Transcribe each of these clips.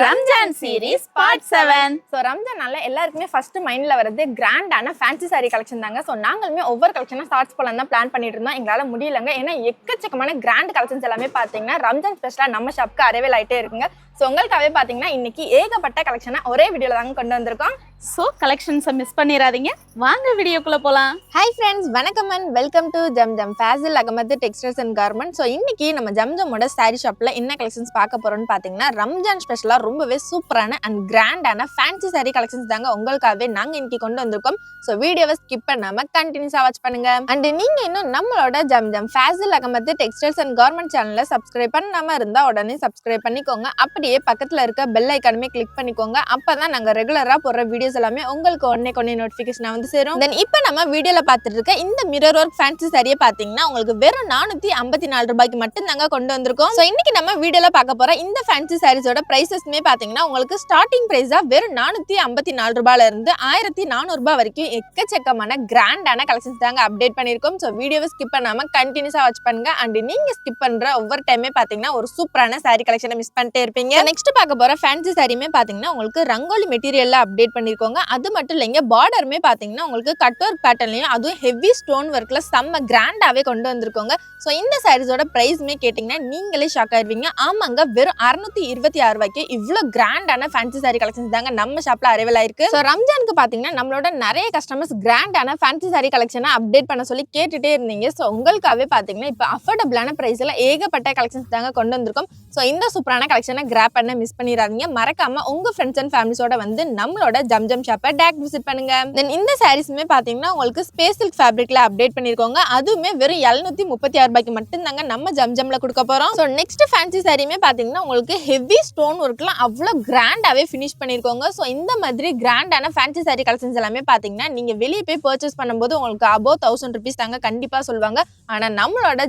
Ramzan series part 7. So ரம்ஜானால எல்லாருக்குமே first மைண்ட்ல வரது கிராண்டான ஃபேன்சி சாரி கலெக்ஷன் தாங்க. ஸோ நாங்களுமே ஒவ்வொரு கலெக்ஷனாக ஸ்டார்ட்ஸ் போலாம் தான் பிளான் பண்ணிட்டு இருந்தோம். எங்களால் முடியலங்க. ஏன்னா எக்கச்சக்கமான கிராண்ட் கலெக்ஷன்ஸ் எல்லாமே பார்த்தீங்கன்னா ரம்ஜான் ஸ்பெஷலாக நம்ம ஷாப்க்கு அரைவேல் ஆகிட்டே இருக்குங்க. ஸோ உங்களுக்காகவே பார்த்தீங்கன்னா இன்னைக்கு ஏகப்பட்ட கலெக்ஷனை ஒரே வீடியோவில் தாங்க கொண்டு வந்திருக்கோம். ஸோ கலெக்ஷன்ஸை மிஸ் பண்ணிடாதீங்க. வாங்க வீடியோக்குள்ளே போகலாம். ஹாய் ஃப்ரெண்ட்ஸ், வணக்கம் and welcome to Zamzam Fazil Ahmed textiles and garment. So இன்னைக்கு நம்ம ஜம்ஜமோட சாரி ஷாப்பில் என்ன கலெக்ஷன்ஸ் பார்க்க போகிறோம்னு பார்த்தீங்கன்னா ரம்ஜான் ஸ்பெஷலாக ரொம்பவே சூப்பரான அண்ட் கிராண்டான ஃபேன்சி சாரி கலெக்ஷன்ஸ் தாங்க உங்களுக்காகவே நாங்கள் இன்னைக்கு கொண்டு வந்திருக்கோம். ஸோ வீடியோவை ஸ்கிப் பண்ணாமல் கண்டினியூஸாக வாட்ச் பண்ணுங்க. அண்ட் நீங்கள் இன்னும் நம்மளோட Zamzam Fazil Ahmed textiles and garment சேனலை சப்ஸ்கிரைப் பண்ணாமல் இருந்தால் உடனே சப்ஸ்கிரைப் பண்ணிக்கோங்க. அப்படியே பக்கத்தில் இருக்க பெல் ஐக்கானுமே கிளிக் பண்ணிக்கோங்க. அப்போ தான் நாங்கள் ரெகுலராக போடுற வீடியோஸ் எல்லாமே உங்களுக்கு ஒன்னே நோட்டிஃபிகேஷன் வந்து சேரும். தென் இப்போ நம்ம வீடியோவில் பார்த்துட்டு இருக்க இந்த மிரர் ஒர்க் ஃபேன்சி சாரியை பார்த்தீங்கன்னா உங்களுக்கு வெறும் 454 ரூபாய்க்கு மட்டும் தாங்க கொண்டு வந்திருக்கோம். ஸோ இன்னைக்கு நம்ம வீடியோவில் பார்க்க போகிற இந்த ஃபேன்சி சாரீஸோட ப்ரைஸஸ்மே பார்த்தீங்கன்னா உங்களுக்கு ஸ்டார்டிங் ப்ரைஸாக வெறும் 454 ரூபாயில இருந்து 1400 ரூபாய் வரைக்கும் எக்கச்சக்கமான கிராண்டான கலெக்ஷன்ஸ் தாங்க அப்டேட் பண்ணியிருக்கோம். ஸோ வீடியோவை ஸ்கிப் பண்ணாமல் கண்டினியூஸாக வாட்ச் பண்ணுங்க. அண்ட் நீங்கள் ஸ்கிப் பண்ணுற ஒவ்வொரு டைமே பார்த்தீங்கன்னா ஒரு சூப்பரான சாரி கலெக்ஷனை மிஸ் பண்ணிட்டே இருப்பீங்க. நெக்ஸ்ட் பார்க்க போகிற ஃபேன்சி சாரியுமே பார்த்தீங்கன்னா உங்களுக்கு ரங்கோலி மெட்டீரியல்ல அப்டேட் பண்ணியிருக்கோங்க. அது மட்டும் இல்லைங்க, பார்டருமே பார்த்தீங்கன்னா உங்களுக்கு கட் ஒர்க் பேட்டர்லையும் அதுவும் ஹெவி ஸ்டோன் ஒர்க்ல செம்ம கிராண்டாவே கொண்டு வந்திருக்கோங்க. ஸோ இந்த சாரீஸோட பிரைஸ்மே கேட்டிங்கன்னா நீங்களே ஷாக் ஆயிருவீங்க. ஆமாங்க, வெறும் 626 ரூபாய்க்கு இவ்வளோ கிராண்டான ஃபேன்சி சாரி கலெக்ஷன்ஸ் தாங்க நம்ம ஷாப்ல அரைவல் ஆயிருக்கு. ஸோ ரம்ஜானுக்கு பார்த்தீங்கன்னா நம்மளோட நிறைய கஸ்டமர்ஸ் கிராண்டான ஃபேன்சி சாரி கலெக்ஷனை அப்டேட் பண்ண சொல்லி கேட்டுட்டே இருந்தீங்க. ஸோ உங்களுக்காகவே பார்த்தீங்கன்னா இப்போ அஃபோர்டபுளான ப்ரைஸ்ல ஏகப்பட்ட கலெக்ஷன்ஸ் தாங்க கொண்டு வந்திருக்கோம். ஸோ இந்த சூப்பரான கலெக்ஷனை கிராப் பண்ண மிஸ் பண்ணிடாதீங்க. மறக்காம உங்க ஃப்ரெண்ட்ஸ் அண்ட் ஃபேமிலிஸோட வந்து நம்மளோட ஜம்ஜம் ஷாப்பை டேரக்ட் விசிட் பண்ணுங்க. தென் இந்த சாரீஸ்மே பார்த்தீங்கன்னா உங்களுக்கு ஸ்பேஸ் சில்க் ஃபேப்ரிக்ல அப்டேட் பண்ணிருக்கோங்க. அதுவுமே வெறும் 736 ரூபாய்க்கு மட்டும் தாங்க நம்ம ஜம்ஜம்ல கொடுக்க போறோம். ஸோ நெக்ஸ்ட் ஃபேன்சி சாரியுமே பார்த்தீங்கன்னா உங்களுக்கு ஹெவி ஸ்டோன் ஒர்க்லாம் அவ்வளோ கிராண்டாவே ஃபினிஷ் பண்ணிருக்கோங்க. ஸோ இந்த மாதிரி கிராண்டான ஃபேன்சி சாரி கலெக்ஷன்ஸ் எல்லாமே பார்த்தீங்கன்னா நீங்க வெளியே போய் பர்ச்சேஸ் பண்ணும்போது உங்களுக்கு அபோவ் 1000 ருபீஸ் தாங்க கண்டிப்பா சொல்லுவாங்க. ஆனா நம்மளோட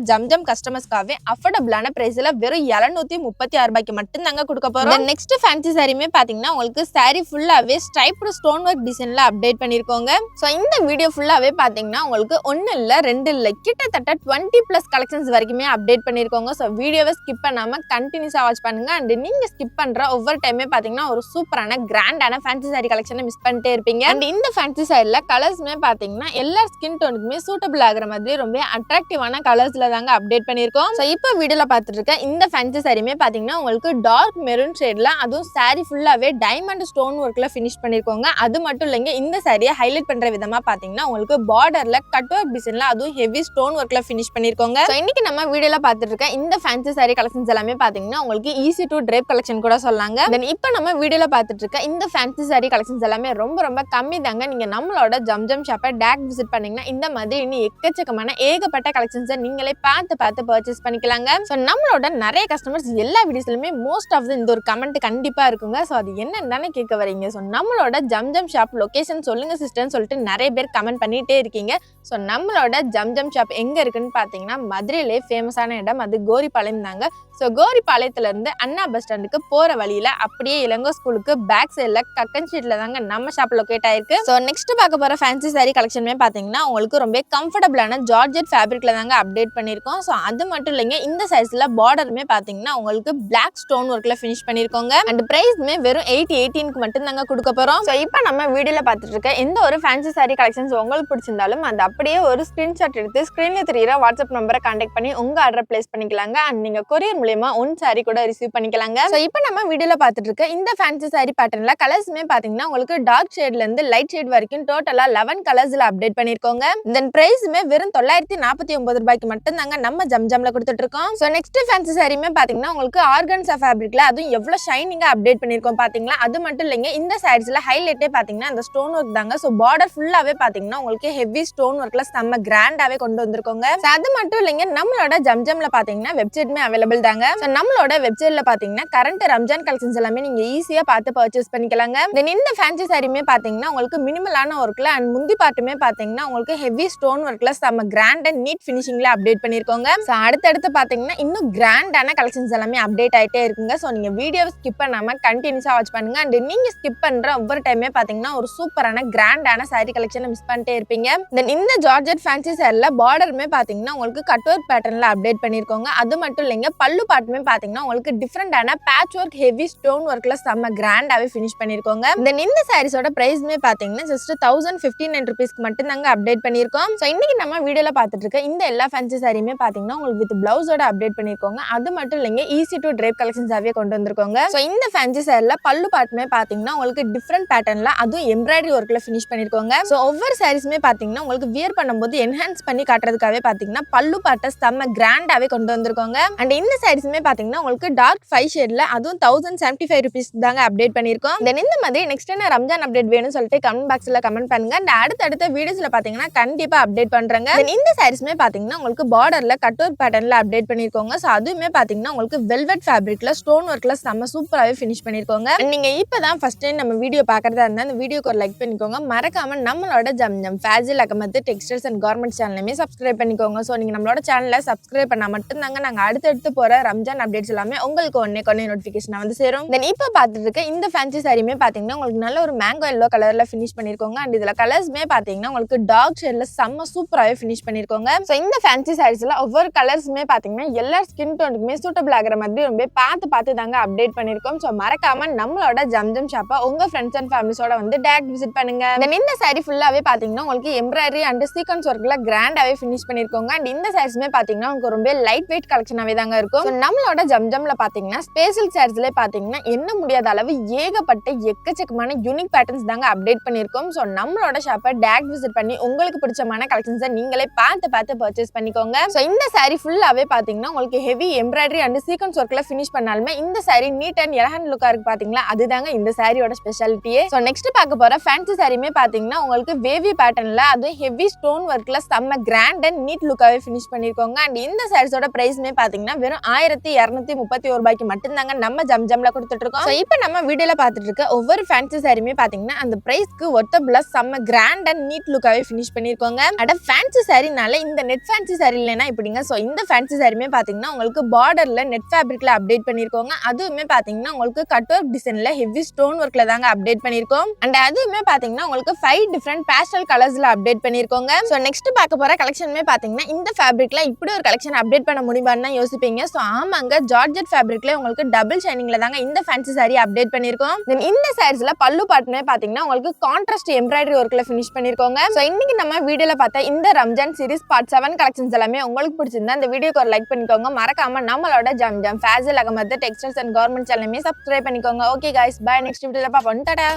ஜம்ஜம் கஸ்டமர்ஸ்க்காகவே அஃபோர்டபுளான பிரைஸ்ல வெறும் 736 ரூபாய்க்கு மட்டும் தாங்க கொடுக்க போறோம். நெக்ஸ்ட் ஃபேன்சி சாரியுமே பார்த்தீங்கன்னா உங்களுக்கு சாரி ஃபுல்லாவே ஸ்ட்ரைப்டு ஸ்டோன் ஒர்க் டிசைன்ல அப்டேட் பண்ணிருக்கோங்க. ஸோ இந்த வீடியோ ஃபுல்லாவே பார்த்தீங்கன்னா உங்களுக்கு 1 இல்ல 2 இல்ல கிட்டத்தட்ட 20+ கலெக்ஷன்ஸ் வரைக்குமே அப்டேட் பண்ணிருக்கோங்க. ஸோ வீடியோவை ஸ்கிப் பண்ணாம கண்டினியூஸா வாட்ச் பண்ணுங்க. அண்ட் நீங்க ஸ்கிப் பண்ற ஒவ்வொரு டைமே பார்த்தீங்கன்னா ஒரு சூப்பரான கிராண்டான ஃபேன்சி சாரி கலெக்ஷனை மிஸ் பண்ணிட்டே இருப்பீங்க. அண்ட் இந்த ஃபேன்சி சாரில கலர்ஸ்மே பார்த்தீங்கன்னா எல்லா ஸ்கின் டோனுக்குமே சூட்டபிள் ஆகிற மாதிரி ரொம்ப அட்ராக்டிவான கலர்ஸ்ல தாங்க அப்டேட் பண்ணிருக்கோம். ஸோ இப்போ வீடியோல பார்த்துட்டு இருக்க இந்த ஃபேன்சி சாரியுமே பார்த்தீங்கன்னா உங்களுக்கு டார்க் மெரூன் ஷேட்ல அதுவும் சாரி ஃபுல்லாவே டைமண்ட் ஸ்டோன் ஒர்க்ல ஃபினிஷ் பண்ணிருக்கோங்க. அது மட்டும் இல்லைங்க, இந்த சாரியை ஹைலைட் பண்ற விதமா பாத்தீங்கன்னா உங்களுக்கு பார்டர்ல கட் ஒர்க் டிசைன்ல அதுவும் ஹெவி ஸ்டோன் ஒர்க்ல ஃபினிஷ் பண்ணிருக்கோங்க. சோ இன்னைக்கு நம்ம வீடியோல பார்த்துட்டு இருக்க இந்த ஃபேன்சி சாரி கலெக்ஷன்ஸ் எல்லாமே பாத்தீங்கன்னா உங்களுக்கு ஈஸி டு ட்ரேப் கலெக்ஷன் கூட சொல்லாங்க. தென் இப்போ நம்ம வீடியோல பார்த்துட்டு இருக்க இந்த ஃபேன்சி சாரி கலெக்ஷன்ஸ் எல்லாமே ரொம்ப கம்மி தாங்க. நீங்க நம்மளோட ஜம்ஜம் ஷாப்பை டேரக்ட் விசிட் பண்ணீங்கன்னா இந்த மாதிரி இன்னும் எக்கச்சக்கமான ஏகப்பட்ட கலெக்ஷன்ஸை நீங்களே பார்த்து பர்ச்சேஸ் பண்ணிக்கலாங்க. சோ நம்மளோட நிறைய கஸ்டமர்ஸ் எல்லா வீடியோஸ்லயுமே மோஸ்ட் ஆஃப் இந்த ஒரு கமெண்ட் கண்டிப்பா இருக்குங்க. சோ அது என்னன்னு கேட்க வரீங்க. ஸோ நம்மளோட ஜம்ஜம் ஷாப் லொகேஷன் சொல்லுங்க சிஸ்டர்னு சொல்லிட்டு நிறைய பேர் கமெண்ட் பண்ணிட்டே இருக்கீங்க. ஸோ நம்மளோட ஜம்ஜம் ஷாப் எங்க இருக்குன்னு பார்த்தீங்கன்னா மதுரையிலே ஃபேமஸான இடம் அது கோரிப்பாளையம் தாங்க. ஸோ கோரிப்பாளையத்துல இருந்து அண்ணா பஸ் ஸ்டாண்டுக்கு போற வழியில அப்படியே இளங்கோ ஸ்கூலுக்கு பேக் சைட்ல கக்கன் ஸ்ட்ரீட்ல தாங்க நம்ம ஷாப் லொகேட் ஆயிருக்கு. ஸோ நெக்ஸ்ட் பார்க்க போற ஃபேன்சி சாரி கலெக்ஷனுமே பார்த்தீங்கன்னா உங்களுக்கு ரொம்ப கம்ஃபர்டபுளான ஜார்ஜெட் ஃபேப்ரிக்ல தாங்க அப்டேட் பண்ணிருக்கோம். ஸோ அது மட்டும் இல்லைங்க, இந்த சைஸ்ல பார்டருமே பார்த்தீங்கன்னா உங்களுக்கு பிளாக் ஸ்டோன் ஒர்க்ல ஃபினிஷ் பண்ணிருக்கோங்க. அண்ட் பிரைஸ்மே வெறும் 818 மட்டும் தாங்க கொடுக்க போறோம். ஸோ இப்போ நம்ம வீடியோல பார்த்துட்டு இருக்க எந்த ஒரு ஃபேன்சி சாரி கலெக்ஷன்ஸ் உங்களுக்கு பிடிச்சிருந்தாலும் அது அப்படியே ஒரு ஸ்கிரீன்ஷாட் எடுத்து ஸ்கிரீன்ல தெரியுற வாட்ஸ்அப் நம்பரை கான்டாக்ட் பண்ணி உங்க ஆர்டர் பிளேஸ் பண்ணிக்கலாங்க. அண்ட் நீங்க கொரியர் மூலமா ஒன் சாரி கூட ரிசீவ் பண்ணிக்கலாங்க. ஸோ இப்போ நம்ம வீடியோல பார்த்துட்டு இருக்க இந்த ஃபேன்சி சாரி பேட்டர்ன்ல கலர்ஸ்மே பாத்தீங்கன்னா உங்களுக்கு டார்க் ஷேட்ல இருந்து லைட் ஷேட் வரைக்கும் டோட்டலா 11 கலர்ஸ்ல அப்டேட் பண்ணிருக்கோங்க. தென் பிரைஸ்மே வெறும் 949 ரூபாய்க்கு மட்டும் தாங்க நம்ம ஜம்ஜம்ல கொடுத்துட்டு இருக்கோம். ஸோ நெக்ஸ்ட் ஃபேன்சி சாரியுமே பாத்தீங்கன்னா உங்களுக்கு ஆர்கன்ஸா ஃபேப்ரிக்ல அதுவும் எவ்வளவு ஷைனிங்கா அப்டேட் பண்ணிருக்கோம் பாத்தீங்களா. அது மட்டும் இல்லைங்க, இந்த சாரீஸ்ல ஹைலைட்டே பாத்தீங்கன்னா அந்த ஸ்டோன் ஒர்க் தாங்க. சோ பார்டர் ஃபுல்லாவே பாத்தீங்கன்னா உங்களுக்கு ஹெவி ஸ்டோன் ஒர்க்ல செம்ம கிராண்டாவே கொண்டு வந்திருக்கோங்க. அது மட்டும் இல்லைங்க, நம்மளோட ஜம்ஜம்ல பாத்தீங்கன்னா வெப்சைட்மே அவைலபிள் தாங்க. சோ நம்மளோட வெப்சைட்ல பாத்தீங்கன்னா கரண்ட் ரம்ஜான் கலெக்ஷன்ஸ் எல்லாமே நீங்க ஈஸியா பார்த்து பர்ச்சேஸ் பண்ணிக்கலாங்க. தென் இந்த ஃபேன்சி சாரியுமே பாத்தீங்கன்னா உங்களுக்கு மினிமலான ஒர்க்ல அண்ட் முந்தி பார்ட்டுமே பாத்தீங்கன்னா உங்களுக்கு ஹெவி ஸ்டோன் ஒர்க்ல செம்ம கிராண்ட் அண்ட் நீட் ஃபினிஷிங்ல அப்டேட் பண்ணிருக்கோங்க. சோ அடுத்தடுத்து பாத்தீங்கன்னா இன்னும் கிராண்டான கலெக்ஷன்ஸ் எல்லாமே அப்டேட் ஆயிட்டே இருக்குங்க. சோ நீங்க வீடியோவை ஸ்கிப் பண்ணாம கண்டினியூஸா வாட்ச் பண்ணுங்க. அண்ட் நீங்க ஸ்கிப் பண்ற ஒவ்வொரு டைமே பாத்தீங்கன்னா ஒரு சூப்பரான கிராண்டான saree கலெக்ஷனை மிஸ் பண்ணிட்டே இருப்பீங்க. தென் இந்த ஜார்ஜெட் ஃபேன்சி சாரில பார்டருமே பாத்தீங்கன்னா உங்களுக்கு கட் ஒர்க் பேட்டர்ன்ல அப்டேட் பண்ணிருக்கோங்க. அது மட்டும் இல்லைங்க, பல்லு பாட்டுமே பாத்தீங்கன்னா உங்களுக்கு டிஃபரெண்டான பேட்ச் ஒர்க் ஹெவி ஸ்டோன் ஒர்க்ல செம்ம கிராண்டாவே ஃபினிஷ் பண்ணிருக்கோங்க. தென் இந்த சாரீஸோட பிரைஸ்மே பாத்தீங்கன்னா ஜஸ்ட் 1059 rupeesக்கு மட்டும் தாங்க அப்டேட் பண்ணிருக்கோம். சோ இன்னைக்கு நம்ம வீடியோல பாத்துட்டு இருக்க இந்த எல்லா ஃபேன்சி சாரியுமே பாத்தீங்கன்னா உங்களுக்கு வித் பிளவுஸோட அப்டேட் பண்ணிருக்கோங்க. அது மட்டும் இல்லைங்க, ஈஸி டு ட்ரேப் கலெக்ஷன்ஸாவே கொண்டு வந்திருக்கோங்க. சோ இந்த ஃபேன்சி சாரில பல்லு பாட்டுமே பாத்தீங்கன்னா உங்களுக்கு டிஃபரெண்ட் பேட்டர்ன்ல அதுவும் எம்ப்ராய்டரி ஒர்க்ல ஃபினிஷ் பண்ணிருக்கோங்க. சோ ஒவ்வொரு சாரீஸுமே பாத்தீங்கன்னா உங்களுக்கு வியர் பண்ணும்போது என்ஹான்ஸ் பண்ணி காட்டுறதுக்காகவே பாத்தீங்கன்னா பல்லு பாட்டை செம்ம கிராண்டாவே கொண்டு வந்திருக்கோங்க. அண்ட் இந்த சாரீஸுமே பாத்தீங்கன்னா உங்களுக்கு டார்க் 5 ஷேட்ல அதுவும் 1075 rupees தாங்க அப்டேட் பண்ணிருக்கோம். தென் இந்த மாதிரி நெக்ஸ்ட் என்ன ரம்ஜான் அப்டேட் வேணும்னு சொல்லிட்டு கமெண்ட் பாக்ஸ்ல கமெண்ட் பண்ணுங்க. அண்ட் அடுத்த வீடியோஸ்ல பாத்தீங்கன்னா கண்டிப்பா அப்டேட் பண்றேங்க. தென் இந்த சாரீஸுமே பாத்தீங்கன்னா உங்களுக்கு பார்டர்ல கட் ஒர்க் பேட்டர்ன்ல அப்டேட் பண்ணிருக்கோங்க. சோ அதுவுமே பாத்தீங்கன்னா உங்களுக்கு வெல்வெட் ஃபேப்ரிக்ல ஸ்டோன் ஒர்க்ல செம்ம சூப்பராவே ஃபினிஷ் பண்ணிருக்கோங்க. நீங்க இப்பதான் ஃபர்ஸ்ட் டைம் நம்ம வீடியோ பாக்குறதா இருந்தா இந்த வீடியோக்கு ஒரு லைக் பண்ணிக்கோங்க. மறக்காம நம்மளோட ஜம் Fazil Ahmed textiles and garments சேனலையுமே சப்ஸ்கிரைப் பண்ணிக்கோங்க. சோ நீங்க நம்மளோட சேனலை சப்ஸ்கிரைப் பண்ணா மட்டும் தாங்க நாங்க அடுத்தடுத்து போற ரம்ஜான் அப்டேட்ஸ் எல்லாமே உங்களுக்கு ஒன்னே நோட்டிபிகேஷன் வந்து சேரும். தென் இப்ப பாத்துட்டு இருக்க இந்த ஃபேன்சி சாரியுமே பாத்தீங்கன்னா உங்களுக்கு நல்ல ஒரு மேங்கோ எல்லோ கலர்ல ஃபினிஷ் பண்ணிருக்கோங்க. அண்ட் இதுல கலர்ஸ்மே பாத்தீங்கன்னா உங்களுக்கு டார்க் ஷேட்ல செம்ம சூப்பராவே ஃபினிஷ் பண்ணிருக்கோங்க. சோ இந்த ஃபேன்சி சாரீஸ்ல ஒவ்வொரு கலர்ஸ்மே பாத்தீங்கன்னா எல்லா ஸ்கின் டோனுக்குமே சூட்டபிள் ஆகிற மாதிரி ரொம்ப பார்த்து தாங்க அப்டேட் பண்ணிருக்கோம். சோ மறக்காம நம்மளோட ஜம் ஷாப்பை உங்க ஃப்ரெண்ட்ஸ் அண்ட் ஃபேமிலிஸோட வந்து டைரக்ட் விசிட் பண்ணுங்க. தென் இந்த சாரி ஃபுல்லாவே பாத்தீங்கன்னா உங்களுக்கு எம்ப்ராய்டரி அண்ட் சீக்வென்ஸ் ஒர்க்ல கிராண்டாவே ஃபினிஷ் பண்ணிருக்கோங்க. அண்ட் இந்த சாரீஸ்மே பாத்தீங்கன்னா உங்களுக்கு ரொம்ப லைட் வெயிட் கலெக்ஷனாவே தாங்க இருக்கும். நம்மளோட ஜம்ல பாத்தீங்கன்னா ஸ்பெஷல் சாரீஸ்ல பாத்தீங்கன்னா என்ன முடியாத அளவு ஏகப்பட்ட எக்கச்சக்கமான யூனிக் பேட்டர்ன்ஸ் தாங்க அப்டேட் பண்ணிருக்கோம். சோ நம்மளோட ஷாப்பை டைரக்ட் விசிட் பண்ணி உங்களுக்கு பிடிச்சமான கலெக்ஷன்ஸை நீங்களே பார்த்து பர்ச்சேஸ் பண்ணிக்கோங்க. சோ இந்த சாரி ஃபுல்லாவே பாத்தீங்கன்னா உங்களுக்கு ஹெவி எம்ப்ராய்டரி அண்ட் சீக்வென்ஸ் ஒர்க்ல ஃபினிஷ் பண்ணாலுமே இந்த சாரி நீட் அண்ட் எலகன்ட் லுக்கா இருக்கு பாத்தீங்களா, அதுதாங்க இந்த சாரியோட ஸ்பெஷாலிட்டியே. சோ நெக்ஸ்ட் பார்க்க போற ஃபேன்சி சாரியுமே பாத்தீங்கன்னா உங்களுக்கு வேவி பேட்டர்ன்ல அதுவும் ஹெவி ஸ்டோன் ஒர்க்ல செம்ம கிராண்ட் அண்ட் நீட் லுக்காவே ஃபினிஷ் பண்ணிருக்கோங்க. அண்ட் இந்த சாரீஸோட பிரைஸ்மே பாத்தீங்கன்னா வெறும் 1231 ரூபாய்க்கு மட்டும் தாங்க நம்ம ஜம்ல கொடுத்துட்டு இருக்கோம். சோ இப்போ நம்ம வீடியோல பாத்துட்டு இருக்க ஒவ்வொரு ஃபேன்சி சாரியுமே பாத்தீங்கன்னா அந்த பிரைஸ்க்கு ஒர்த்தபிளா செம்ம கிராண்ட் அண்ட் நீட் லுக்காவே ஃபினிஷ் பண்ணிருக்கோங்க. அட ஃபேன்சி சாரினால இந்த நெட் ஃபேன்சி சாரி இல்லைன்னா இப்படிங்க. சோ இந்த ஃபேன்சி சாரியுமே பாத்தீங்கன்னா உங்களுக்கு பார்டர்ல நெட் ஃபேப்ரிக்ல அப்டேட் பண்ணிருக்கோங்க. அதுவுமே பாத்தீங்கன்னா உங்களுக்கு கட் ஒர்க் டிசைன்ல ஹெவி ஸ்டோன் ஒர்க்ல தாங்க அப்டேட் பண்ணிருக்கோம். அண்ட் அதுவுமே பாத்தீங்கன்னா உங்களுக்கு 5 டிஃபரெண்ட் பேஸ்டல் கலர்ஸ்ல அப்டேட் பண்ணிருக்கோங்க. சோ நெக்ஸ்ட் பார்க்க போற கலெக்ஷனுமே பாத்தீங்கன்னா இந்த ஃபேப்ரிக்ல இப்படி ஒரு கலெக்ஷன் அப்டேட் பண்ண முடியுமான்னு யோசிப்பீங்க. சோ ஆமாங்க, ஜார்ஜெட் ஃபேப்ரிக்ல உங்களுக்கு டபுள் ஷைனிங்ல தாங்க இந்த ஃபேன்சி சாரி அப்டேட் பண்ணிருக்கோம். தென் இந்த சாரீஸ்ல பல்லு பாட்டுமே பாத்தீங்கன்னா உங்களுக்கு கான்ட்ராஸ்ட் எம்ப்ராய்டரி ஒர்க்ல ஃபினிஷ் பண்ணிருக்கோங்க. சோ இன்னைக்கு நம்ம வீடியோல பார்த்த இந்த ரம்ஜான் சீரிஸ் பார்ட் 7 கலெக்ஷன்ஸ் எல்லாமே உங்களுக்கு பிடிச்சிருந்தா இந்த வீடியோக்கு ஒரு லைக் பண்ணிக்கோங்க. மறக்காம நம்மளோட ஜம் Fazil Ahmed textiles and garments சேனலையுமே சப்ஸ்கிரைப் பண்ணிக்கோங்க. Okay guys, bye. நெக்ஸ்ட் வீடியோல பாப்போம். டாடா.